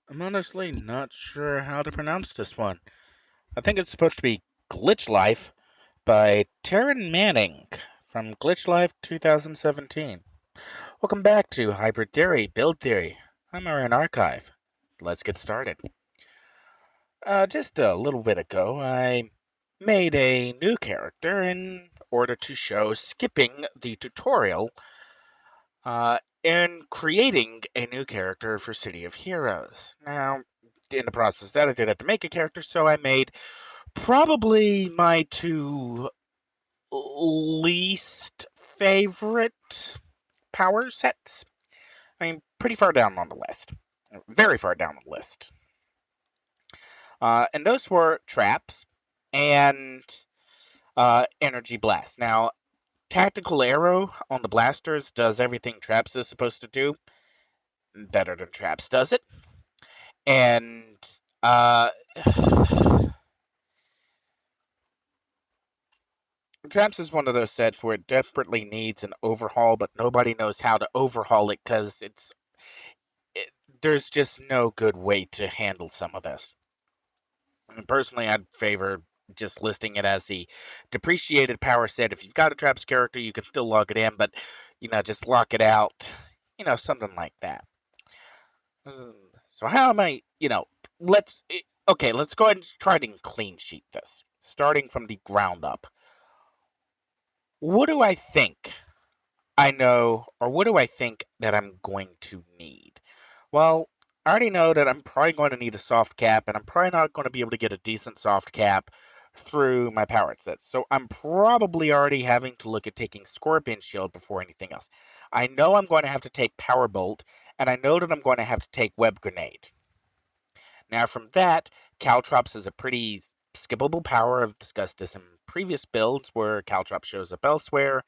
I'm honestly not sure how to pronounce this one. I think it's supposed to be Glitch Life by Taryn Manning from Glitch Life 2017. Welcome back to Hybrid Theory, Build Theory. I'm Aurian Archive. Let's get started. Just a little bit ago, I made a new character in order to show skipping the tutorial and creating a new character for City of Heroes. Now, in the process that I did have to make a character, so I made probably my two least favorite power sets. I mean, pretty far down on the list. Very far down the list. And those were traps and energy blast. Now, tactical arrow on the blasters does everything traps is supposed to do. Better than traps does it. And uh, traps is one of those sets where it desperately needs an overhaul, but nobody knows how to overhaul it because it, there's just no good way to handle some of this. And personally, I'd favor just listing it as the depreciated power set. If you've got a traps character, you can still log it in, but just lock it out. Something like that. Hmm, So how am I? Let's okay. Let's go ahead and try to clean sheet this, starting from the ground up. What do I think I know, or what do I think that I'm going to need? Well, I already know that I'm probably going to need a soft cap, and I'm probably not going to be able to get a decent soft cap through my power sets. So I'm probably already having to look at taking Scorpion Shield before anything else. I know I'm going to have to take Power Bolt, and I know that I'm going to have to take Web Grenade. Now, from that, Caltrops is a pretty skippable power. I've discussed this in previous builds where Caltrops shows up elsewhere.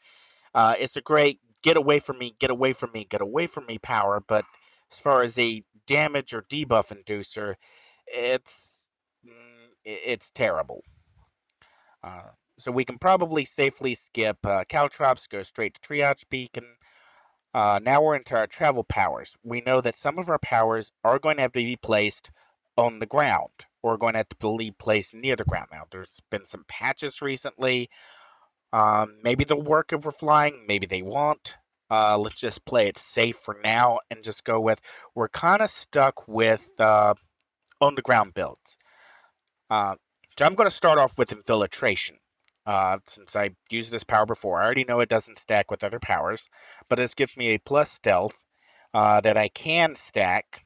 It's a great get away from me, get away from me, get away from me power, but as far as a damage or debuff inducer, it's it's terrible. Uh, so we can probably safely skip Caltrops, go straight to Triage Beacon. Now we're into our travel powers. We know that some of our powers are going to have to be placed on the ground or going to have to be placed near the ground. Now, there's been some patches recently. Maybe they'll work if we're flying, maybe they won't. Let's just play it safe for now and just go with we're kind of stuck with on the ground builds. Uh, so I'm going to start off with infiltration. Since I used this power before, I already know it doesn't stack with other powers, but this gives me a plus stealth that I can stack.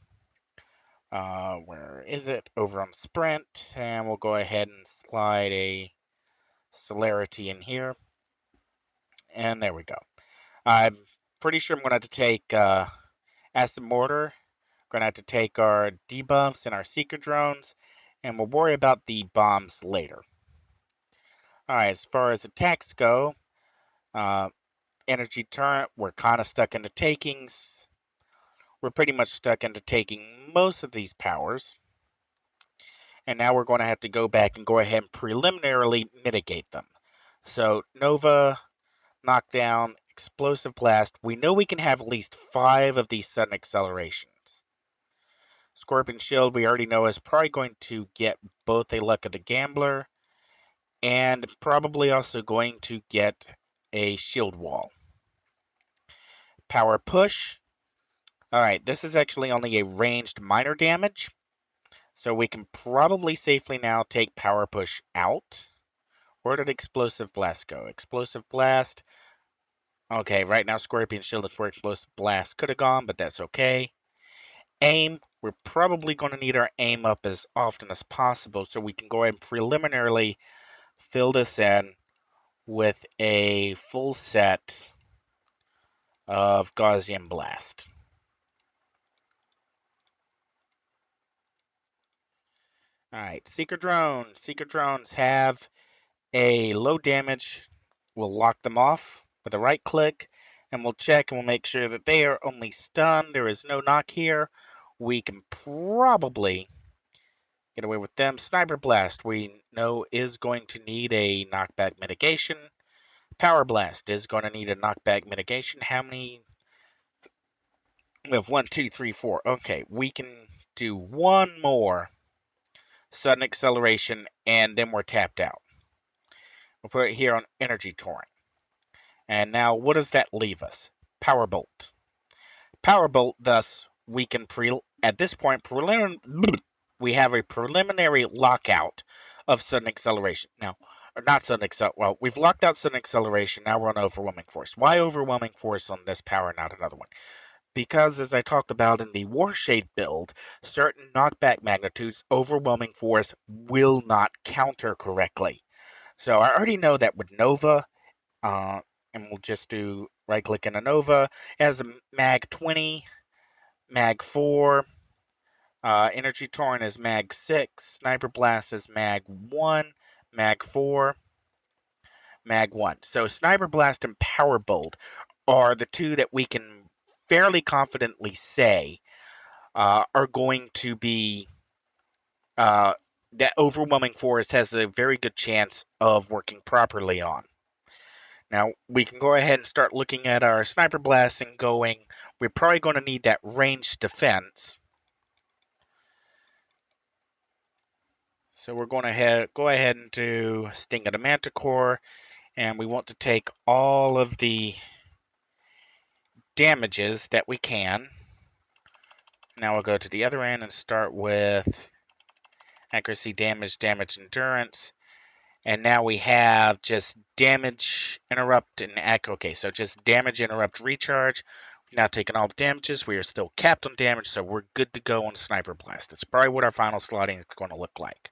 Where is it? Over on sprint, and we'll go ahead and slide a celerity in here, and there we go. I'm pretty sure I'm going to have to take acid mortar. Going to have to take our debuffs and our seeker drones, and we'll worry about the bombs later. All right, as far as attacks go, uh, energy turret, we're kind of stuck into takings. We're pretty much stuck into taking most of these powers. And now we're going to have to go back and go ahead and preliminarily mitigate them. So Nova, knockdown, explosive blast. We know we can have at least 5 of these sudden accelerations. Scorpion Shield, we already know is probably going to get both a Luck of the Gambler and probably also going to get a Shield Wall. Power Push. Alright, this is actually only a ranged minor damage, so we can probably safely now take Power Push out. Where did Explosive Blast go? Explosive Blast. Okay, right now Scorpion Shield is where Explosive Blast could have gone, but that's okay. Aim. We're probably going to need our aim up as often as possible, so we can go ahead and preliminarily fill this in with a full set of Gaussian Blast. Alright, Seeker Drones. Seeker Drones have a low damage. We'll lock them off with a right click, and we'll check and we'll make sure that they are only stunned. There is no knock here. We can probably get away with them. Sniper Blast, we know, is going to need a knockback mitigation. Power Blast is going to need a knockback mitigation. How many? We have one, two, three, four. Okay, we can do one more sudden acceleration, and then we're tapped out. We'll put it here on energy torrent. And now what does that leave us? Power bolt. Power bolt, thus, we can at this point, we have a preliminary lockout of sudden acceleration. Now, or not sudden accel. Well, we've locked out sudden acceleration. Now we're on overwhelming force. Why overwhelming force on this power, not another one? Because, as I talked about in the Warshade build, certain knockback magnitudes, overwhelming force will not counter correctly. So I already know that with Nova, and we'll just do right click in a Nova, it has a mag 20, mag 4, Energy Torrent is mag 6, Sniper Blast is mag 1, mag 4, mag 1. So Sniper Blast and Power Bolt are the two that we can fairly confidently say are going to be that overwhelming force has a very good chance of working properly on. Now, we can go ahead and start looking at our Sniper Blast and going, we're probably going to need that ranged defense. So we're going to go ahead and do Sting of the Manticore, and we want to take all of the damages that we can. Now we'll go to the other end and start with accuracy, damage, damage, endurance. And now we have just damage, interrupt, and okay, so just damage, interrupt, recharge. We've now taken all the damages. We are still capped on damage, so we're good to go on Sniper Blast. That's probably what our final slotting is going to look like.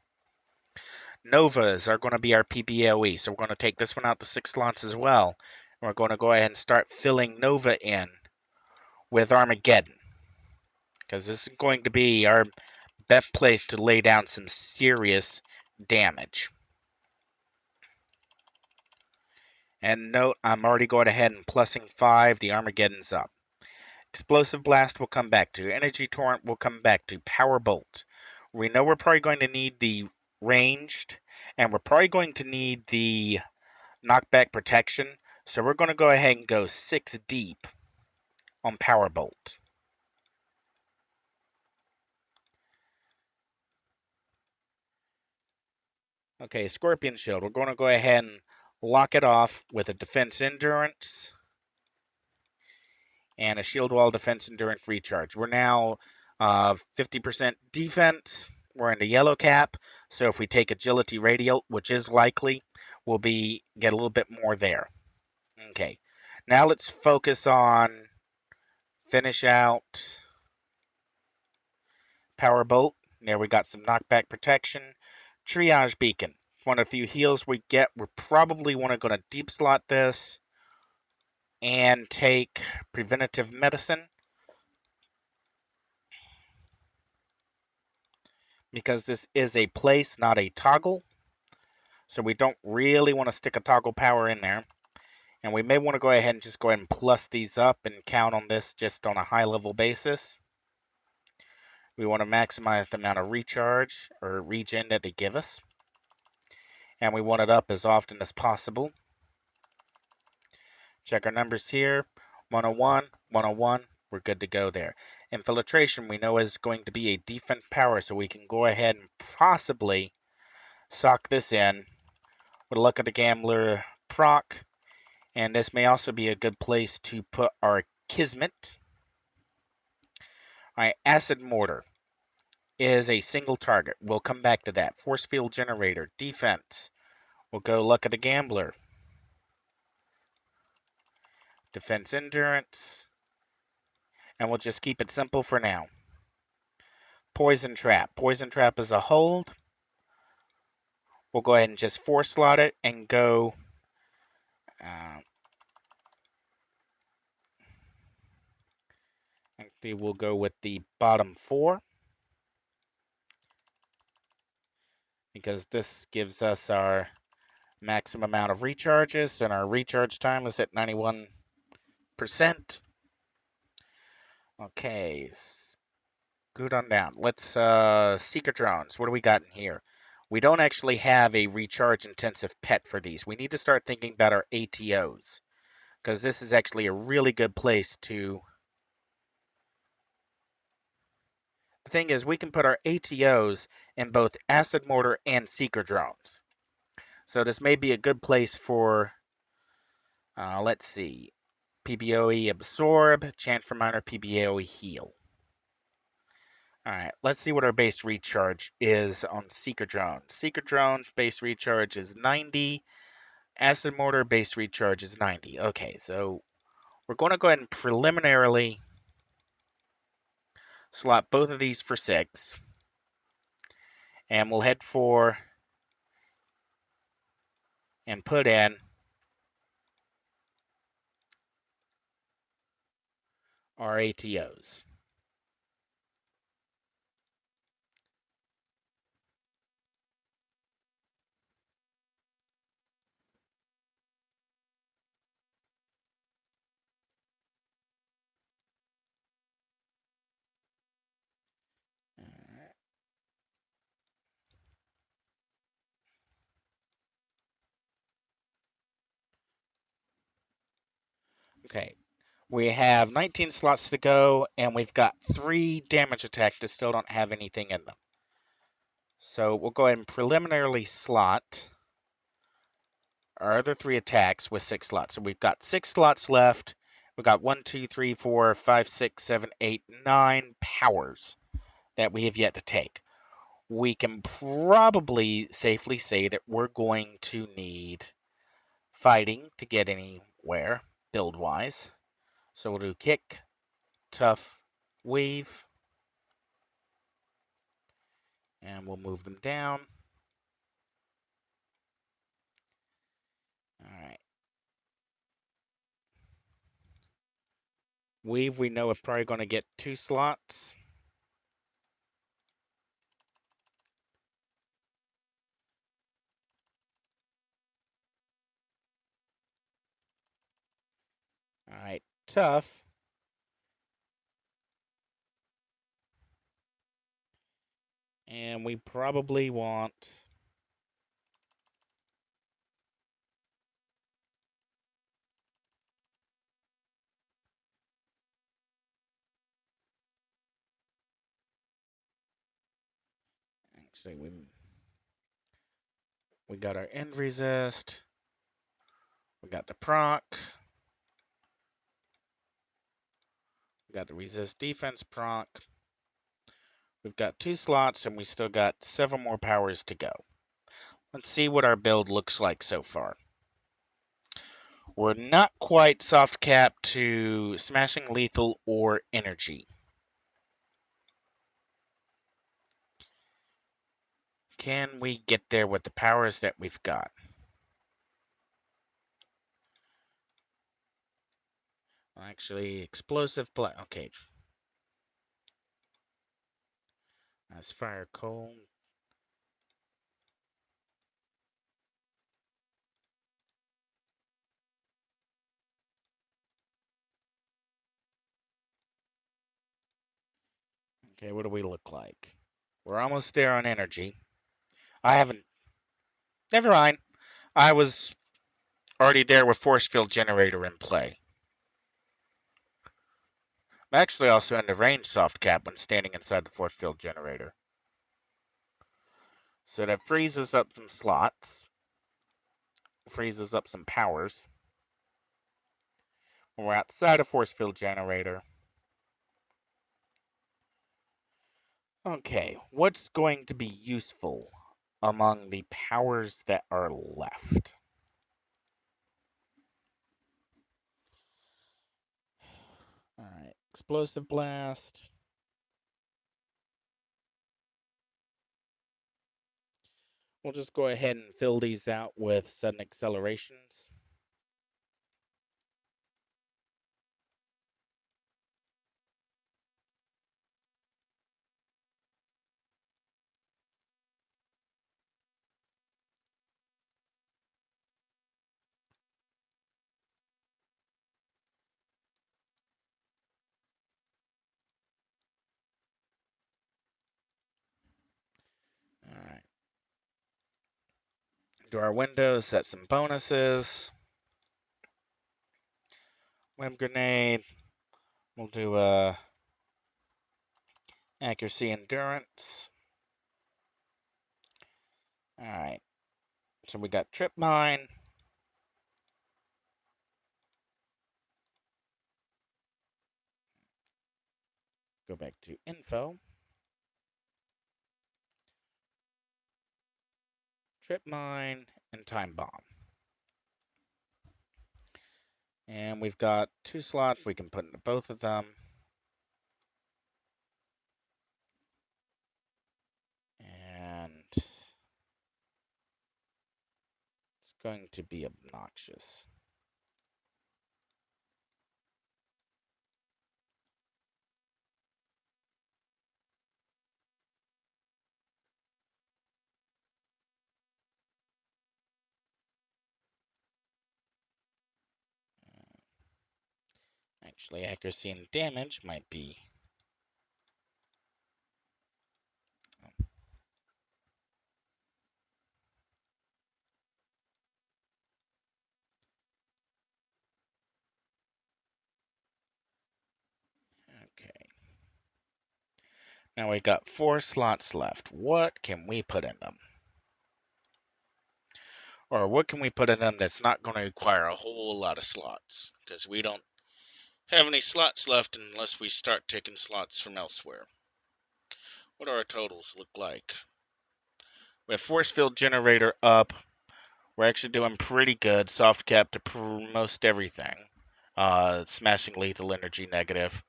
Novas are going to be our PBOE, so we're going to take this one out to 6 slots as well. And we're going to go ahead and start filling Nova in with Armageddon, because this is going to be our best place to lay down some serious damage. And note, I'm already going ahead and plussing 5. The Armageddon's up. Explosive Blast will come back to. Energy Torrent will come back to. Power Bolt. We know we're probably going to need the ranged, and we're probably going to need the knockback protection. So we're going to go ahead and go 6 deep on Power Bolt. Okay, Scorpion Shield. We're going to go ahead and lock it off with a Defense Endurance and a Shield Wall Defense Endurance Recharge. We're now 50% defense. We're in the yellow cap, so if we take Agility Radial, which is likely, we'll get a little bit more there. Okay, now let's focus on finish out Power Bolt. There we got some knockback protection. Triage Beacon. One of the few heals we get. We're probably going to deep slot this and take Preventative Medicine, because this is a place, not a toggle. So we don't really want to stick a toggle power in there. And we may want to go ahead and plus these up and count on this just on a high level basis. We want to maximize the amount of recharge or regen that they give us. And we want it up as often as possible. Check our numbers here. 101, 101, we're good to go there. Infiltration we know is going to be a defense power, so we can go ahead and possibly sock this in with a Luck of the Gambler proc. And this may also be a good place to put our Kismet. Alright, Acid Mortar is a single target. We'll come back to that. Force Field Generator, defense. We'll go Luck of the Gambler. Defense Endurance. And we'll just keep it simple for now. Poison Trap. Poison Trap is a hold. We'll go ahead and just 4 slot it and go actually we'll go with the bottom 4, because this gives us our maximum amount of recharges, and our recharge time is at 91%. Okay, good on down. Let's Seeker Drones. What do we got in here? We don't actually have a recharge intensive pet for these. We need to start thinking about our ATOs, because this is actually a really good place to thing is, we can put our ATOs in both acid mortar and seeker drones. So this may be a good place for, let's see, PBOE absorb, chant for minor, PBOE heal. All right, let's see what our base recharge is on Seeker Drone. Seeker Drone base recharge is 90. Acid Mortar base recharge is 90. Okay, so we're going to go ahead and preliminarily slot both of these for 6. And we'll head for and put in our ATOs. Okay, we have 19 slots to go, and we've got 3 damage attacks that still don't have anything in them. So we'll go ahead and preliminarily slot our other 3 attacks with 6 slots. So we've got 6 slots left. We've got 1, 2, 3, 4, 5, 6, 7, 8, 9 powers that we have yet to take. We can probably safely say that we're going to need fighting to get anywhere build-wise. So we'll do kick, tough, weave, and we'll move them down. All right. Weave, we know, we're probably going to get 2 slots. All right, tough. And we probably want actually we got our end resist. We got the proc. We got the resist defense proc. We've got 2 slots and we still got several more powers to go. Let's see what our build looks like so far. We're not quite soft cap to smashing lethal or energy. Can we get there with the powers that we've got? Actually, explosive play. Okay. That's fire coal. Okay, what do we look like? We're almost there on energy. I haven't. Never mind. I was already there with force field generator in play. I'm actually also in the range soft cap when standing inside the force field generator. So that freezes up some slots. Freezes up some powers. When we're outside a force field generator. Okay, what's going to be useful among the powers that are left? Alright, explosive blast. We'll just go ahead and fill these out with sudden accelerations. Alright. Do our windows, set some bonuses. Whim grenade. We'll do a Accuracy, endurance. Alright, so we got trip mine. Go back to info. Trip mine and time bomb. And we've got 2 slots we can put into both of them. And it's going to be obnoxious. Actually, accuracy and damage might be. Okay. Now we got 4 slots left. What can we put in them? Or what can we put in them that's not going to require a whole lot of slots? Because we don't have any slots left unless we start taking slots from elsewhere. What do our totals look like? We have force field generator up. We're actually doing pretty good. Soft cap to most everything. Smashing lethal energy negative.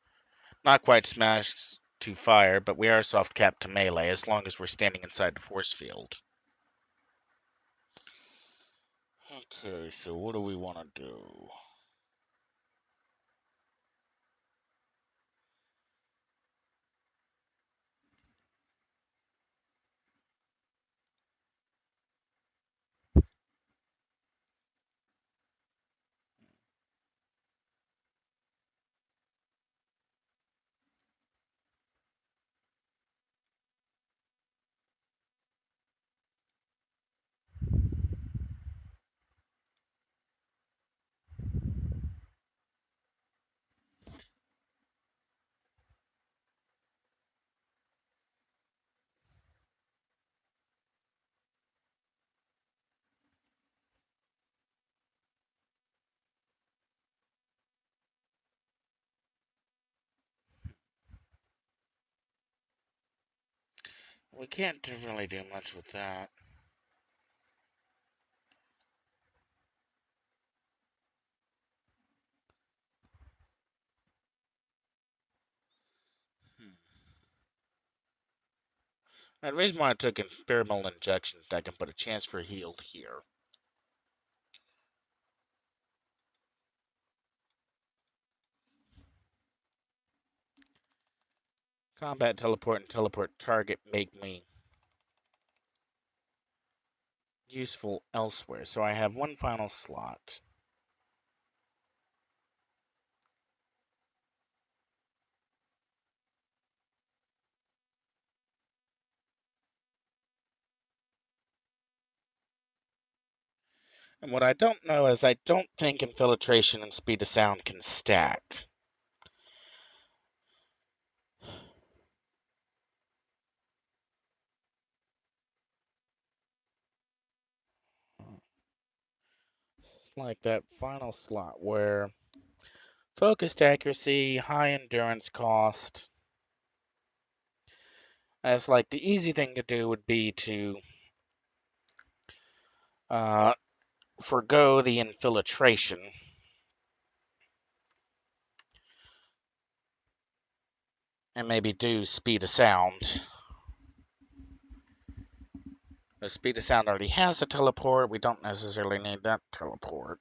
Not quite smash to fire, but we are soft cap to melee as long as we're standing inside the force field. Okay, so what do we want to do? We can't really do much with that. The reason why I took experimental injections, I can put a chance for healed here. Combat teleport and teleport target make me useful elsewhere, so I have 1 final slot. And what I don't know is I don't think infiltration and speed of sound can stack. It's like that final slot where focused accuracy, high endurance cost. As like the easy thing to do would be to uh, forgo the infiltration and maybe do speed of sound. The speed of sound already has a teleport. We don't necessarily need that teleport.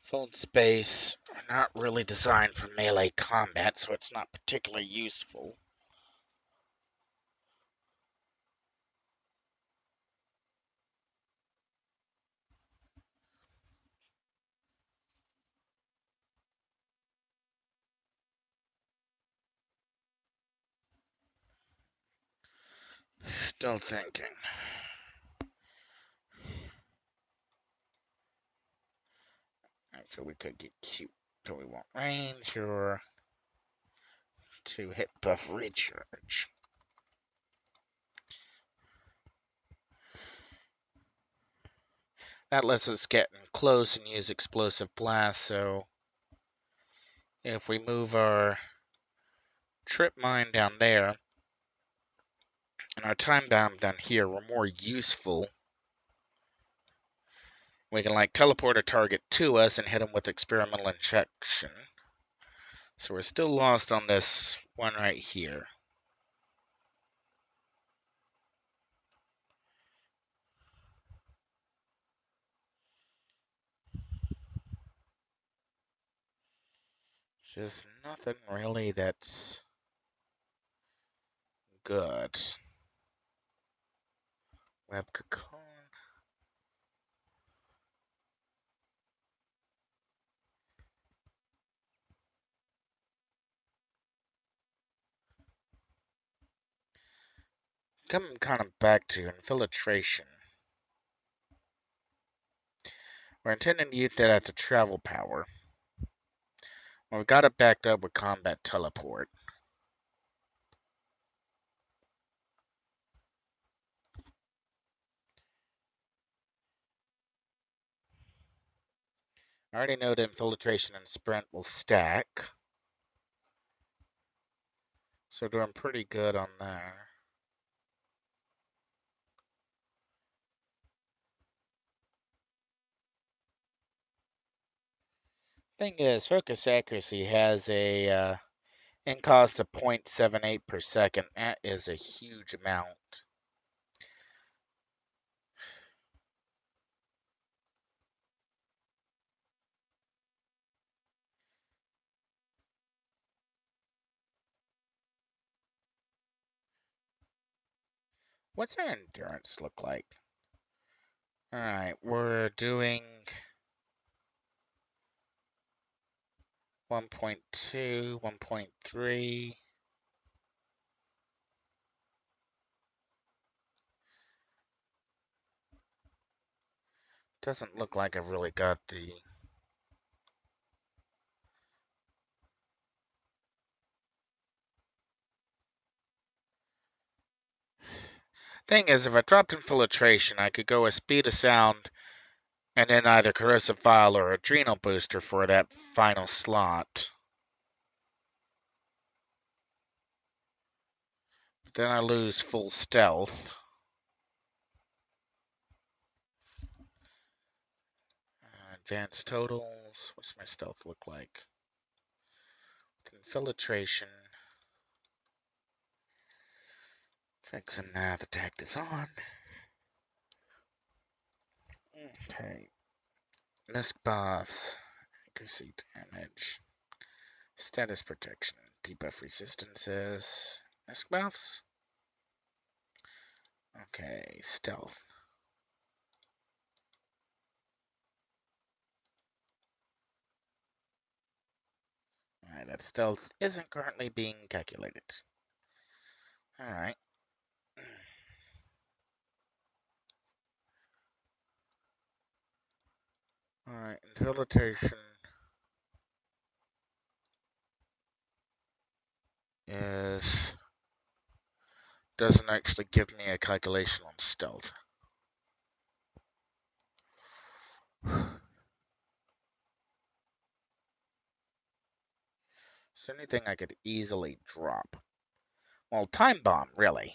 Fold space are not really designed for melee combat, so it's not particularly useful. Still thinking. So we could get cute. So we want range or 2-hit buff recharge. That lets us get in close and use explosive blast, so if we move our trip mine down there and our time bomb down here, we're more useful. We can like teleport a target to us and hit them with experimental injection. So we're still lost on this one right here. Just nothing really that's good. Web cocoon. Coming kind of back to infiltration. We're intending to use that as a travel power. Well, we've got it backed up with combat teleport. I already know that infiltration and sprint will stack. So doing pretty good on there. Thing is, focus accuracy has a in cost of 0.78 per second. That is a huge amount. What's our endurance look like? Alright, we're doing 1.2, 1.3. Doesn't look like I've really got the... Thing is, if I dropped infiltration, I could go a speed of sound and then either corrosive vial or adrenal booster for that final slot. But then I lose full stealth. Advanced totals. What's my stealth look like? Infiltration. Fix and nav attack is on. Okay. Missed buffs. Accuracy damage. Status protection. Debuff resistances. Missed buffs. Okay. Stealth. Alright, that stealth isn't currently being calculated. Alright. Alright, infiltration doesn't actually give me a calculation on stealth. Is there anything I could easily drop? Well, time bomb, really.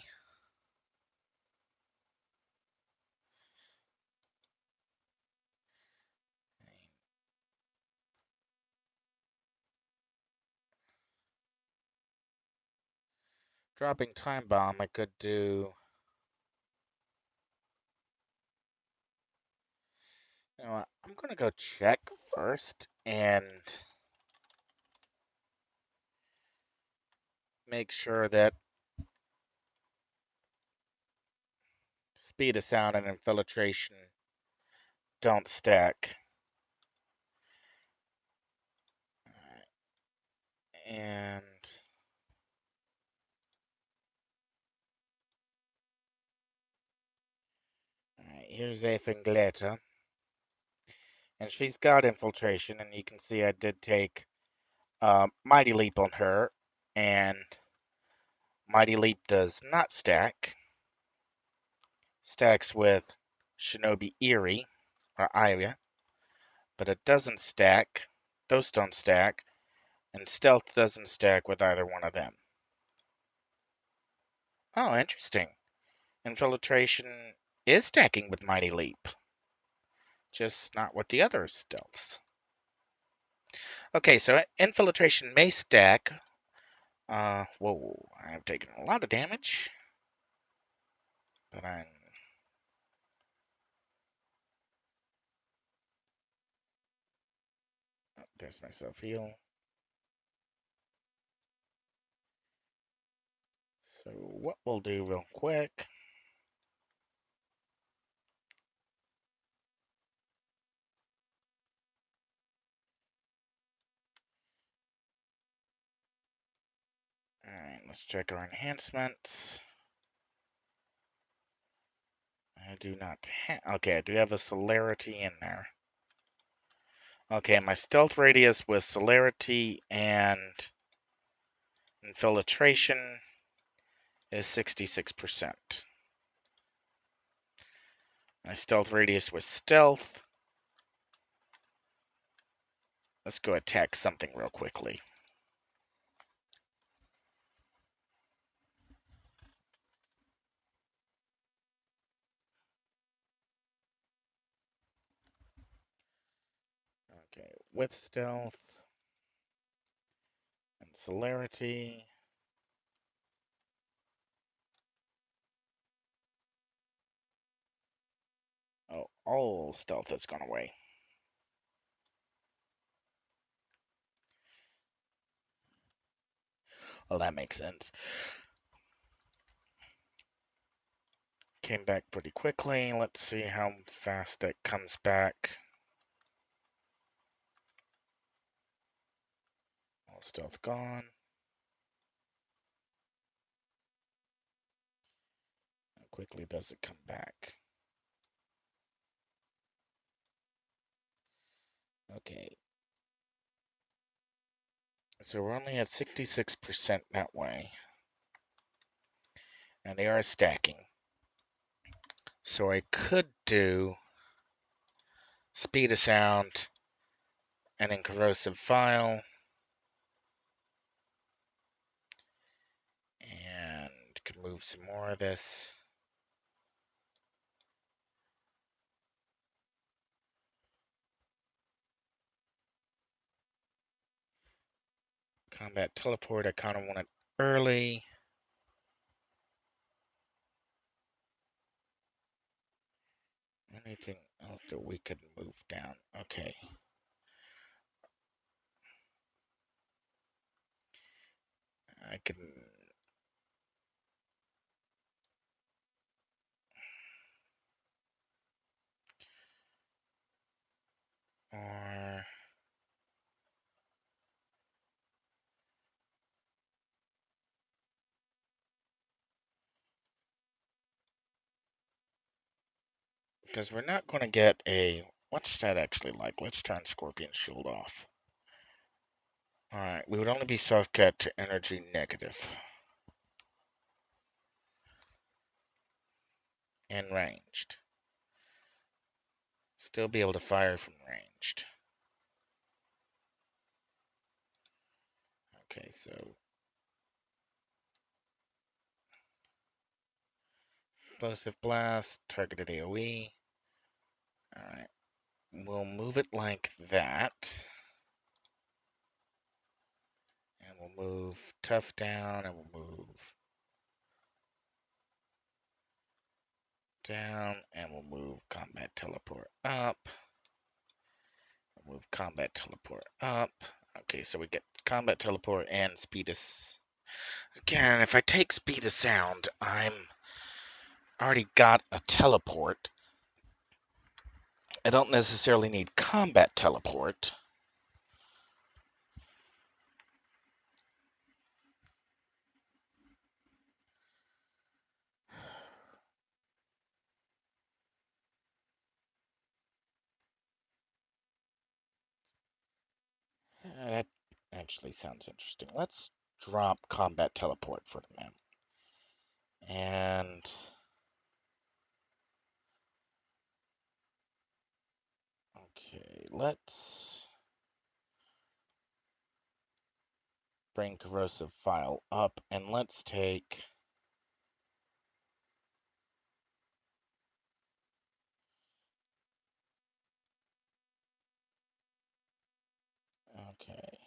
Dropping time bomb, I could do... You know what? I'm gonna go check first and make sure that speed of sound and infiltration don't stack. And Here's a Fingleta. And she's got infiltration, and you can see I did take Mighty Leap on her, and Mighty Leap does not stack. Stacks with Shinobi Eerie, or Aria, but it doesn't stack. Those don't stack, and Stealth doesn't stack with either one of them. Oh, interesting. Infiltration is stacking with Mighty Leap, just not with the other stealths. Okay, so Infiltration may stack. Whoa, I've taken a lot of damage, but there's my self heal. So what we'll do real quick. Alright, let's check our enhancements. I do not have. Okay, I do have a celerity in there. Okay, my stealth radius with celerity and infiltration is 66%. My stealth radius with stealth. Let's go attack something real quickly. Okay, with stealth and celerity. Oh, all stealth has gone away. Well, that makes sense. Came back pretty quickly. Let's see how fast it comes back. All stealth gone. How quickly does it come back? Okay. So we're only at 66% that way. And they are stacking. So I could do Speed of Sound and then Corrosive File. And could move some more of this. Combat Teleport, I kind of want it early. Anything else that we could move down? Okay. I can. Or. Because we're not going to get a. What's that actually like? Let's turn Scorpion Shield off. Alright, we would only be subject to energy negative. And ranged. Still be able to fire from ranged. Okay, so. Explosive Blast, targeted AoE. Alright. We'll move it like that. And we'll move Tough down, and we'll move down, and we'll move Combat Teleport up. We'll move Combat Teleport up. Okay, so we get Combat Teleport and Speed of... Again, if I take Speed of Sound, I'm already got a Teleport. I don't necessarily need Combat Teleport. actually sounds interesting. Let's drop combat teleport for the moment. And okay, let's bring corrosive file up and let's take okay.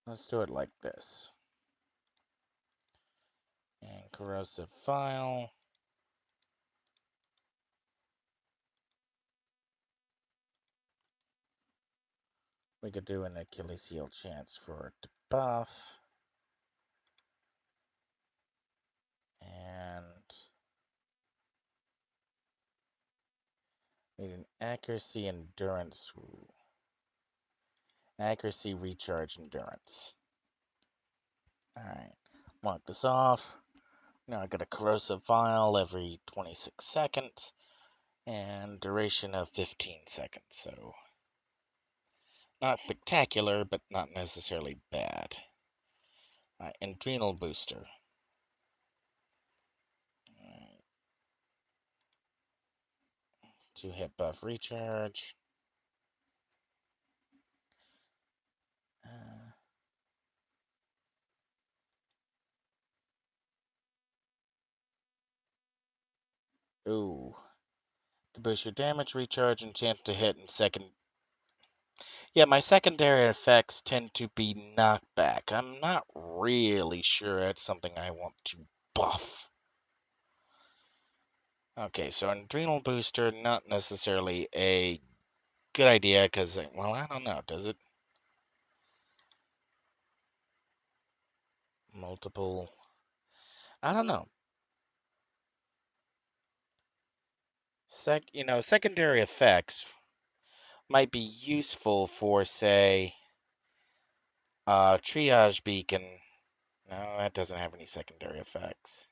Let's do it like this. And corrosive file. We could do an Achilles heel chance for it to buff. And need an accuracy endurance rule. Accuracy recharge endurance. Alright. Mark this off. Now I get a corrosive vial every 26 seconds. And duration of 15 seconds. So not spectacular, but not necessarily bad. Adrenal booster. Right. 2-hit buff recharge. Ooh. To boost your damage, recharge, and chance to hit in second. Yeah, my secondary effects tend to be knockback. I'm not really sure that's something I want to buff. Okay, so an adrenal booster, not necessarily a good idea, because, well, I don't know, does it? Multiple... I don't know. Secondary effects might be useful for, say, triage beacon. No, that doesn't have any secondary effects.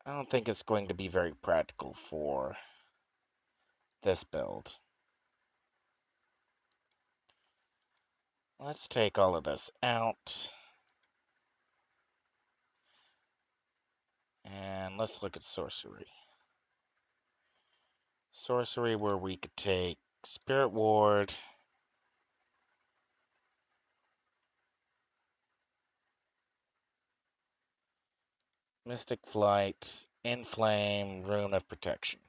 I don't think it's going to be very practical for this build. Let's take all of this out. And let's look at sorcery. Sorcery where we could take Spirit Ward, Mystic Flight, Inflame, Rune of Protection.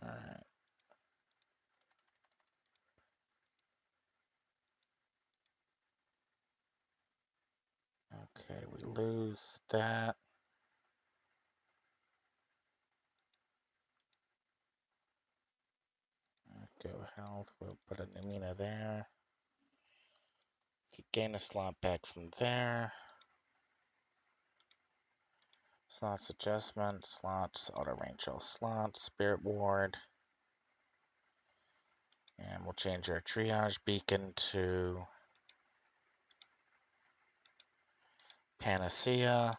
Alright. Okay, we lose that. Go health, we'll put an Amina there. Gain a slot back from there. Slots adjustment, slots, auto range all slots, Spirit Ward. And we'll change our triage beacon to Panacea.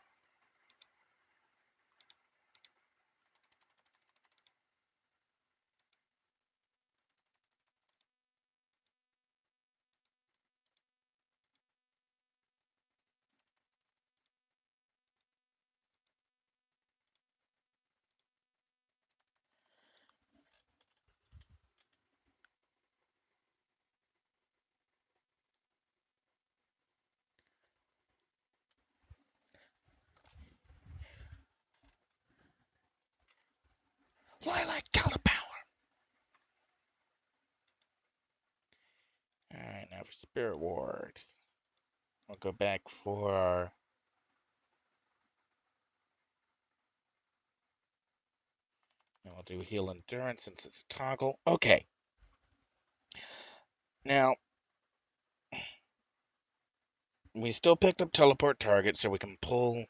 Lilac Counter Power! Alright, now for Spirit Ward. We'll go back for I'll do heal endurance since it's a toggle. Okay. Now, we still picked up teleport target, so we can pull.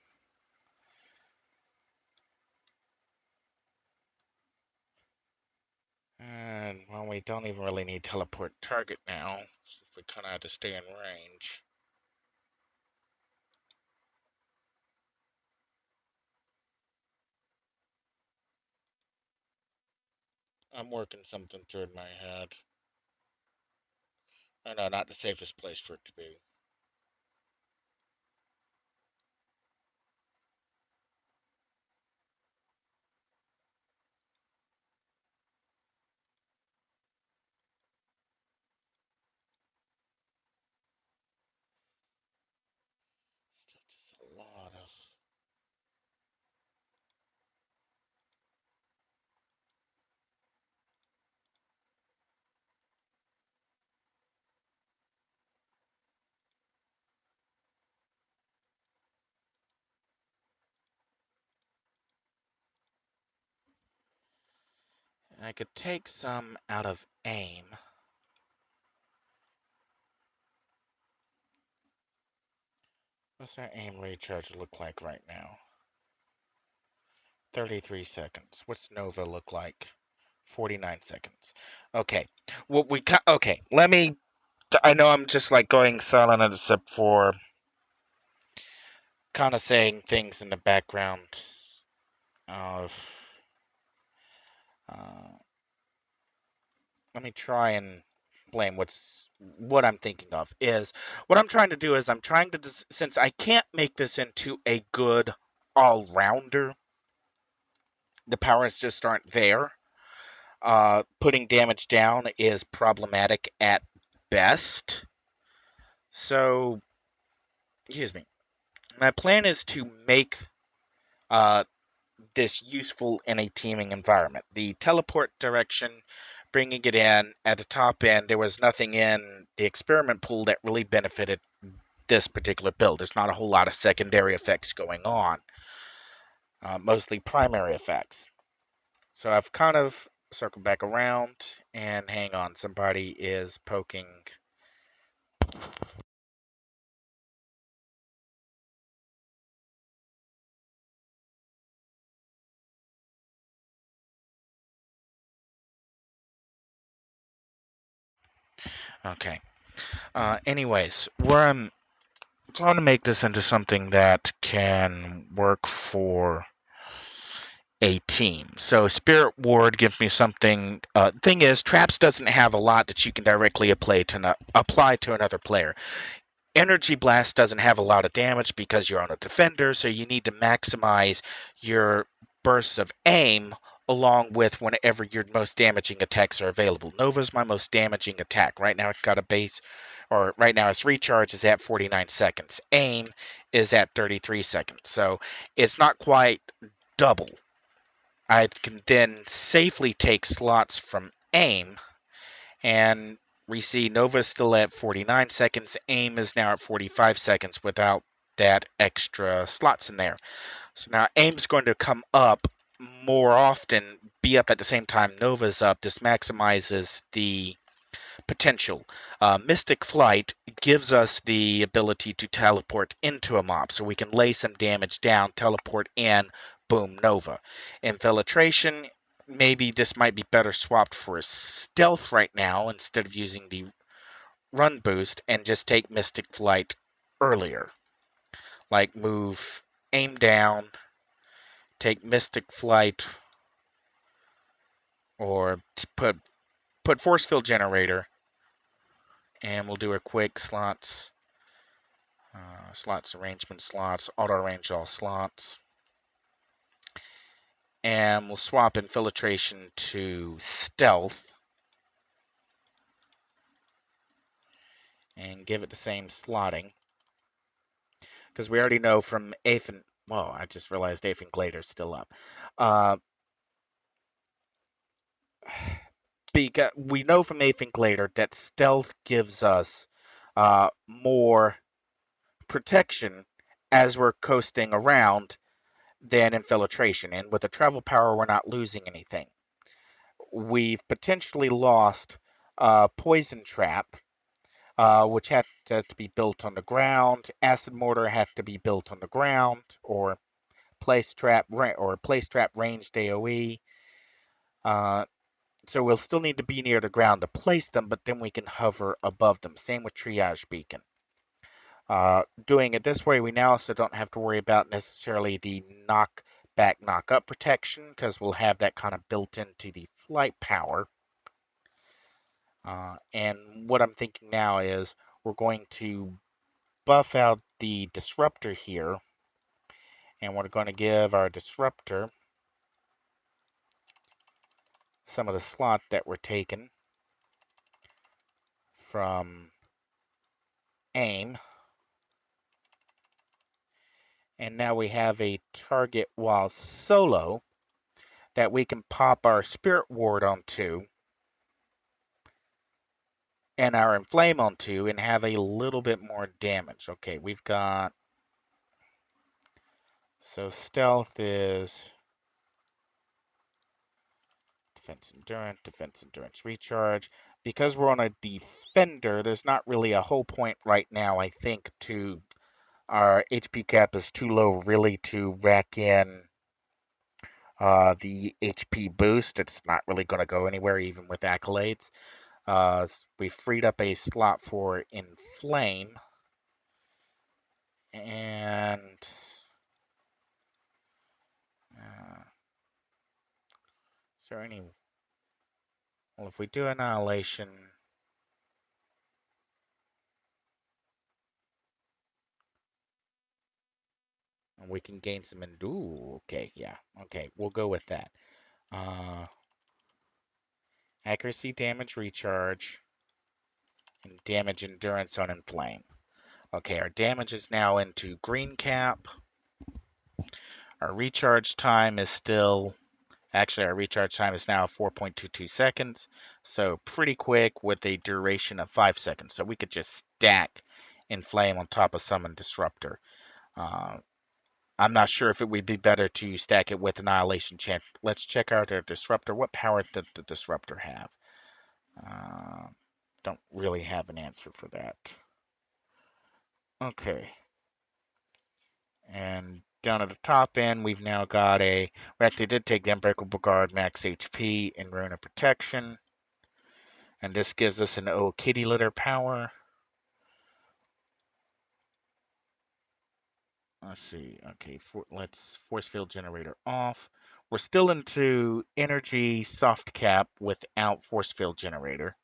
And, well, we don't even really need teleport target now, so we kind of have to stay in range. I'm working something through in my head. I know, not the safest place for it to be. Just a lot of. I could take some out of aim. What's our aim recharge look like right now? 33 seconds. What's Nova look like? 49 seconds. Okay. Well, okay. Let me. I know I'm just like going silent except for kind of saying things in the background of. Uh, Let me try and explain what I'm thinking of. Is what I'm trying to do is I'm trying to since I can't make this into a good all rounder. The powers just aren't there. Putting damage down is problematic at best. So, excuse me. My plan is to make uh, this useful in a teaming environment. The teleport direction, bringing it in at the top end, there was nothing in the experiment pool that really benefited this particular build. There's not a whole lot of secondary effects going on, mostly primary effects. So I've kind of circled back around, and hang on, somebody is poking. Okay. Anyways, where I'm trying to make this into something that can work for a team. So Spirit Ward gives me something. Thing is, Traps doesn't have a lot that you can directly apply to another player. Energy Blast doesn't have a lot of damage because you're on a defender, so you need to maximize your bursts of aim along with whenever your most damaging attacks are available. Nova's my most damaging attack. Right now it's got a base, or right now its recharge is at 49 seconds. Aim is at 33 seconds, so it's not quite double. I can then safely take slots from aim, and we see Nova still at 49 seconds. Aim is now at 45 seconds without that extra slots in there. So now aim's going to come up more often, be up at the same time Nova's up. This maximizes the potential. Mystic Flight gives us the ability to teleport into a mob, so we can lay some damage down, teleport in, boom, Nova. Infiltration, maybe this might be better swapped for stealth right now instead of using the run boost, and just take Mystic Flight earlier. Like move aim down, take Mystic Flight, or put Force Field Generator, and we'll do a quick slots arrangement slots, auto arrange all slots. And we'll swap infiltration to stealth and give it the same slotting. Because we already know from Aethan. Whoa, I just realized Aethan Glader's still up. Uh, because we know from Aethan Glader that stealth gives us more protection as we're coasting around than infiltration. And with the travel power, we're not losing anything. We've potentially lost poison trap, which had to be built on the ground. Acid mortar had to be built on the ground, or place trap ranged AOE. Uh, so we'll still need to be near the ground to place them, but then we can hover above them. Same with triage beacon. Doing it this way, we now also don't have to worry about necessarily the knock back, knock up protection, because we'll have that kind of built into the flight power. And what I'm thinking now is we're going to buff out the disruptor here, and we're going to give our disruptor some of the slot that were taken from aim. And now we have a target while solo that we can pop our spirit ward onto and our inflame onto and have a little bit more damage. Okay, we've got, so stealth is defense endurance recharge. Because we're on a defender, there's not really a whole point right now, I think, to our HP cap is too low really to rack in the HP boost. It's not really going to go anywhere even with accolades. We freed up a slot for inflame, and is there any? Well, if we do annihilation, we can gain some. Ooh, okay, yeah, okay, we'll go with that. Uh, Accuracy, damage, recharge, and damage endurance on inflame. Okay, our damage is now into green cap. Our recharge time is still, actually our recharge time is now 4.22 seconds. So pretty quick with a duration of 5 seconds. So we could just stack inflame on top of summon disruptor. Uh, I'm not sure if it would be better to stack it with annihilation chant. Let's check out our disruptor. What power does the disruptor have? Uh, don't really have an answer for that. Okay. And down at the top end, we've now got we actually did take the Unbreakable Guard, max HP, and Rune of Protection. And this gives us an O Kitty Litter power. Let's see. Okay, let's Force Field Generator off. We're still into Energy Soft Cap without Force Field Generator.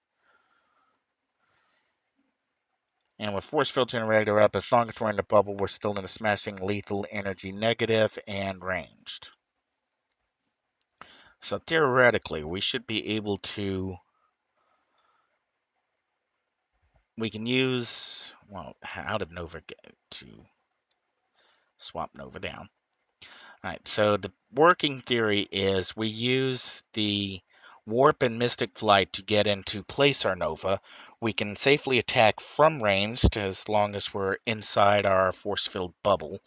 And with Force Field Generator up, as long as we're in the bubble, we're still in the Smashing Lethal Energy Negative and Ranged. So theoretically, we should be able to, we can use, well, how did Nova get to swap Nova down? All right, so the working theory is we use the Warp and Mystic Flight to get into place our Nova. We can safely attack from ranged as long as we're inside our force field bubble.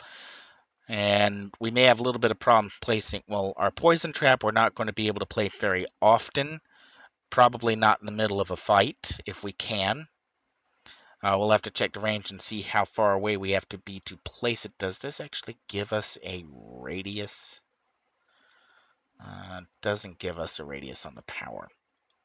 And we may have a little bit of problem placing, well, our Poison Trap we're not going to be able to play very often. Probably not in the middle of a fight if we can. We'll have to check the range and see how far away we have to be to place it. Does this actually give us a radius? Doesn't give us a radius on the power.